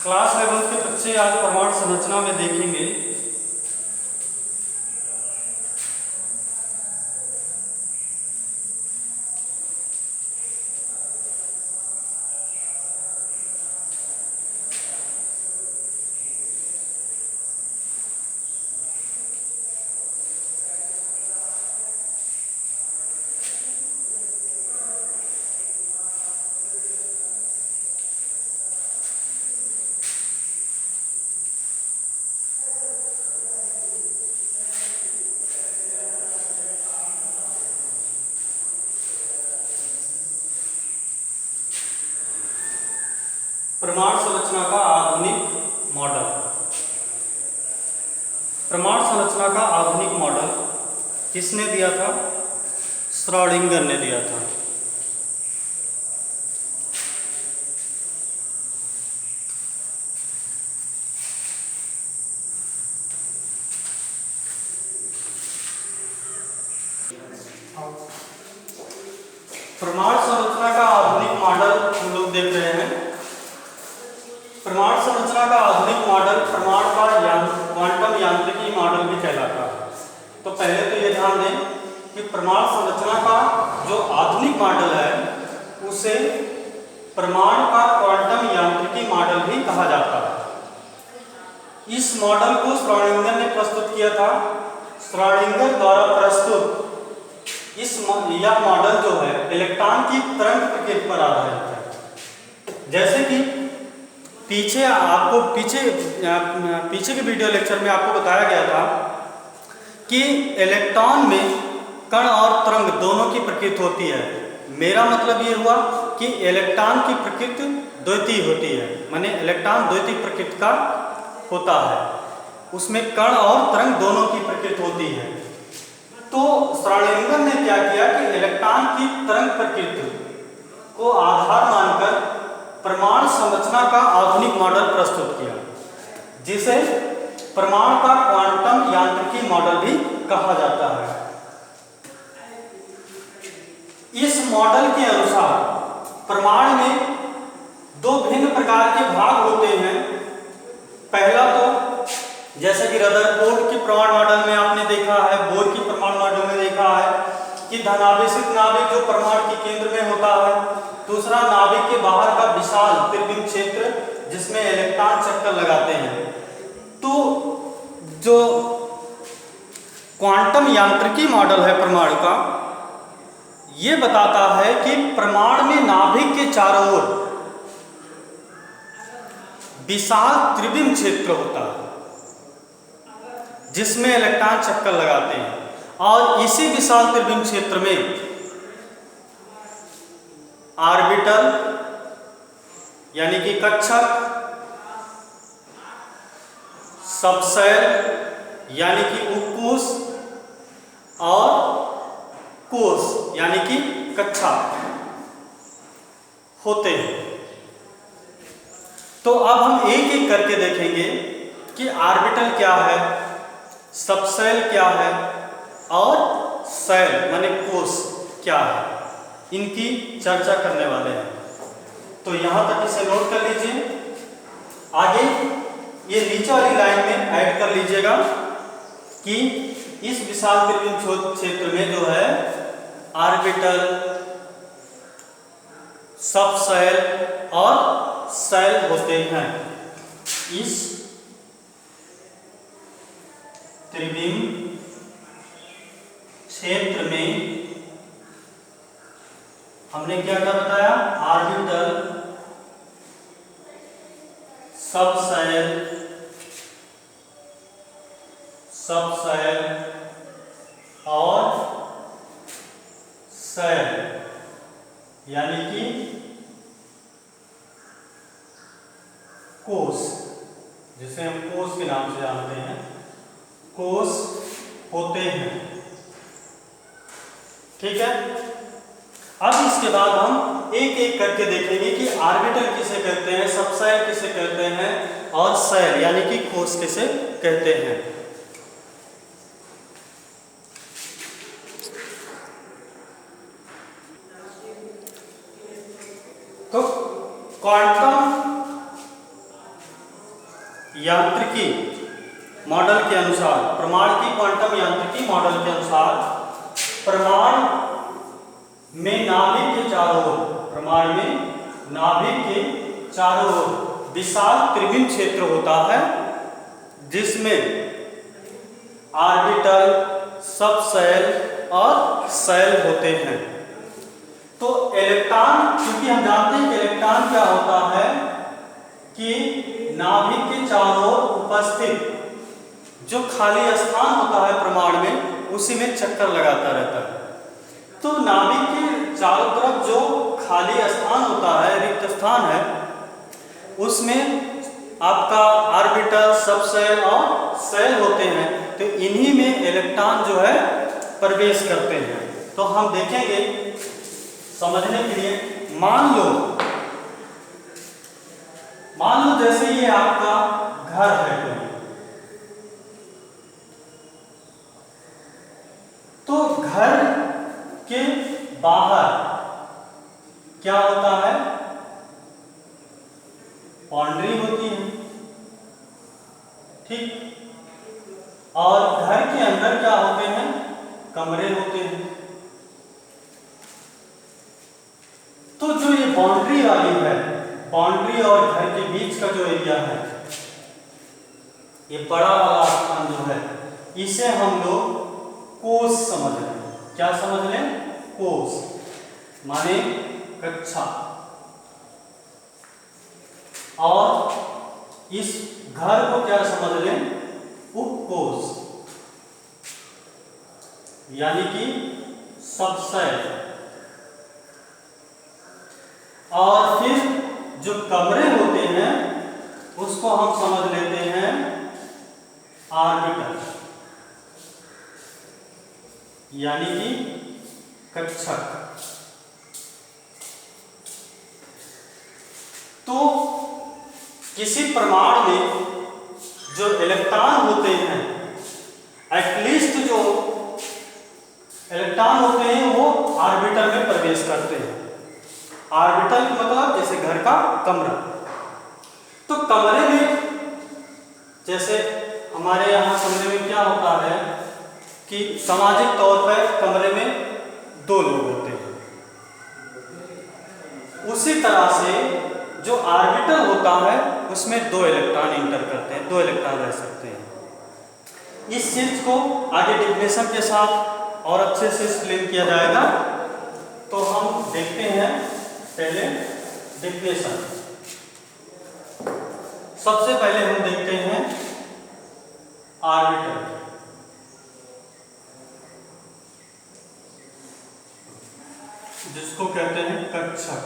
Class 11 के बच्चे आज परमाणु संरचना में देखेंगे परमाणु संरचना का आधुनिक मॉडल। परमाणु संरचना का आधुनिक मॉडल किसने दिया था? श्रोडिंगर ने दिया था। परमाणु संरचना का आधुनिक मॉडल हम लोग देख रहे हैं। परमाणु संरचना का आधुनिक मॉडल परमाणु का क्वांटम यांत्रिकी मॉडल भी कहलाता है। तो पहले तो ये ध्यान दें कि परमाणु संरचना का जो आधुनिक मॉडल है उसे परमाणु का क्वांटम यांत्रिकी मॉडल भी कहा जाता है। इस मॉडल को श्रोडिंगर ने प्रस्तुत किया था। श्रोडिंगर द्वारा प्रस्तुत यह मॉडल जो है इलेक्ट्रॉन की तरंग प्रकृति पर आधारित है। जैसे कि पीछे के वीडियो लेक्चर में आपको बताया गया था कि इलेक्ट्रॉन में कण और तरंग दोनों की प्रकृति होती है। मेरा मतलब ये हुआ कि इलेक्ट्रॉन की प्रकृति द्वैतीय होती है, माने इलेक्ट्रॉन द्वैतीय प्रकृति का होता है, उसमें कण और तरंग दोनों की प्रकृति होती है। तो श्रोडिंगर ने क्या किया कि इलेक्ट्रॉन की तरंग प्रकृति को आधार मानकर परमाणु संरचना का आधुनिक मॉडल प्रस्तुत किया, जिसे परमाणु का क्वांटम यांत्रिकी मॉडल भी कहा जाता है। इस मॉडल के अनुसार परमाणु में दो भिन्न प्रकार के भाग होते हैं। पहला तो जैसे कि रदरफोर्ड के परमाणु मॉडल में आपने देखा है, बोर की परमाणु मॉडल में देखा है कि धनावेशित नाभिक जो परमाणु के केंद्र में होता है। दूसरा, नाभिक के बाहर का विशाल त्रिविम क्षेत्र जिसमें इलेक्ट्रॉन चक्कर लगाते हैं। तो जो क्वांटम यांत्रिकी मॉडल है परमाणु का, ये बताता है कि परमाणु में नाभिक के चारों ओर विशाल त्रिविम क्षेत्र होता है जिसमें इलेक्ट्रॉन चक्कर लगाते हैं, और इसी विशाल त्रिविम क्षेत्र में ऑर्बिटल यानी कि कक्षक, सबशेल यानी कि उपकोष और कोष यानी कि कक्षा होते हैं। तो अब हम एक एक करके देखेंगे कि ऑर्बिटल क्या है, सबशेल क्या है और शेल माने कोष क्या है, इनकी चर्चा करने वाले हैं। तो यहां तक इसे नोट कर लीजिए। आगे ये नीचे वाली लाइन में ऐड कर लीजिएगा कि इस विशाल त्रिविम क्षेत्र में जो है ऑर्बिटल, सबशेल और शेल होते हैं। इस त्रिविम क्षेत्र में हमने क्या क्या बताया? ऑर्बिटल, सबशेल और शेल यानी कि कोष, जिसे हम कोष के नाम से जानते हैं, कोष होते हैं। ठीक है। अब इसके बाद हम एक एक करके देखेंगे कि ऑर्बिटल किसे कहते हैं, सबशेल किसे कहते हैं और शेल यानी कि कोष किसे कहते हैं। तो क्वांटम यांत्रिकी मॉडल के अनुसार, परमाणु की क्वांटम यांत्रिकी मॉडल के अनुसार परमाणु में नाभिक के चारों ओर, परमाणु में नाभिक के चारों ओर विशाल त्रिविम क्षेत्र होता है जिसमें ऑर्बिटल, सबशेल और शेल होते हैं। तो इलेक्ट्रॉन, क्योंकि हम जानते हैं कि इलेक्ट्रॉन क्या होता है कि नाभिक के चारों ओर उपस्थित जो खाली स्थान होता है परमाणु में, उसी में चक्कर लगाता रहता है। तो नाभिक के चारों तरफ जो खाली स्थान होता है, रिक्त स्थान है, उसमें आपका ऑर्बिटल, सबशेल और शेल होते हैं। तो इन्हीं में इलेक्ट्रॉन जो है प्रवेश करते हैं। तो हम देखेंगे समझने के लिए। मान लो जैसे ये आपका घर है कोई, तो घर के बाहर क्या होता है? बाउंड्री होती है, ठीक। और घर के अंदर क्या होते हैं? कमरे होते हैं। तो जो ये बाउंड्री वाली है, बाउंड्री और घर के बीच का जो एरिया है, ये बड़ा वाला स्थान जो है, इसे हम लोग कोश समझ लें। क्या समझ लें? कोश माने कक्षा। और इस घर को क्या समझ लें? उपकोश, यानी कि सबशेल। और फिर जो कमरे होते हैं उसको हम समझ लेते हैं ऑर्बिटल, यानी कि कक्षक। तो किसी परमाणु में जो इलेक्ट्रॉन होते हैं, एटलीस्ट जो इलेक्ट्रॉन होते हैं वो ऑर्बिटल में प्रवेश करते हैं। ऑर्बिटल का मतलब जैसे घर का कमरा। तो कमरे में, जैसे हमारे यहाँ कमरे में क्या होता है कि सामाजिक तौर पर कमरे में 2 लोग होते हैं। उसी तरह से जो ऑर्बिटल होता है उसमें 2 इलेक्ट्रॉन इंटर करते हैं, 2 इलेक्ट्रॉन रह सकते हैं। इस चीज को आगे डेफिनेशन के साथ और अच्छे से एक्सप्लेन किया जाएगा। तो हम देखते हैं पहले डेफिनेशन। सबसे पहले हम देखते हैं ऑर्बिटल। जिसको कहते हैं कक्षक।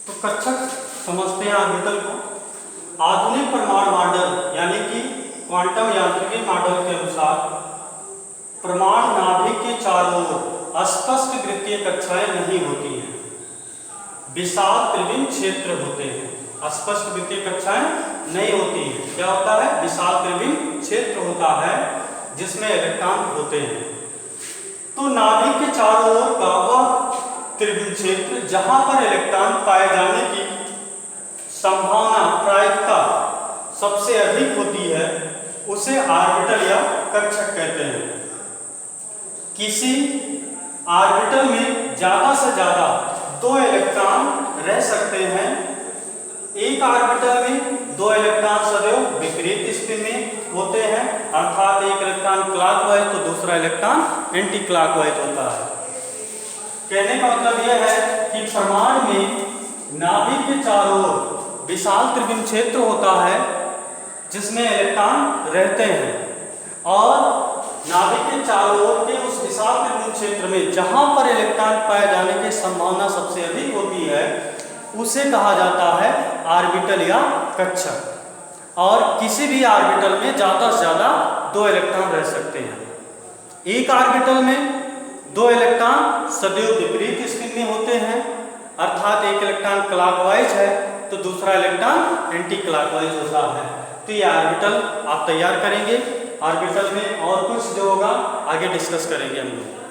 तो कक्षक समझते हैं ऑर्बिटल को। आधुनिक परमाणु मॉडल यानी कि क्वांटम यांत्रिकी मॉडल के अनुसार परमाणु नाभिक के चारों ओर स्पष्ट वृत्तीय कक्षाएं नहीं होती हैं, विशाल त्रिविम क्षेत्र होते हैं। स्पष्ट वृत्तीय कक्षाएं नहीं होती हैं। क्या होता है? विशाल त्रिविम क्षेत्र होता है जिसमें इलेक्ट्रॉन होते हैं। तो नाभिक के चारों ओर का वह त्रिविम क्षेत्र जहां पर इलेक्ट्रॉन पाए जाने की संभावना, प्रायिकता सबसे अधिक होती है, उसे ऑर्बिटल या कक्षक कहते हैं। किसी ऑर्बिटल में ज्यादा से ज्यादा 2 इलेक्ट्रॉन रह सकते हैं। एक ऑर्बिटल में 2 इलेक्ट्रॉन सदैव विपरीत स्पिन में होते हैं, अर्थात एक इलेक्ट्रॉन क्लॉकवाइज तो दूसरा इलेक्ट्रॉन एंटी क्लॉकवाइज होता है। कहने का मतलब यह है कि परमाणु में नाभिक के चारों ओर विशाल त्रिविम क्षेत्र होता है जिसमें इलेक्ट्रॉन रहते हैं, और नाभिक के चारों ओर के उस विशाल त्रिविम क्षेत्र में जहां पर इलेक्ट्रॉन पाए जाने की संभावना सबसे अधिक होती है, उसे कहा जाता है ऑर्बिटल या कक्षक। और किसी भी ऑर्बिटल में ज़्यादा से ज़्यादा 2 इलेक्ट्रॉन रह सकते हैं। एक ऑर्बिटल में 2 इलेक्ट्रॉन सदैव विपरीत स्पिन में होते हैं, अर्थात एक इलेक्ट्रॉन क्लॉकवाइज है तो दूसरा इलेक्ट्रॉन एंटी क्लॉकवाइज होता है। तो ये ऑर्बिटल आप तैयार करेंगे। ऑर्बिटल में और कुछ जो होगा आगे डिस्कस करेंगे हम लोग।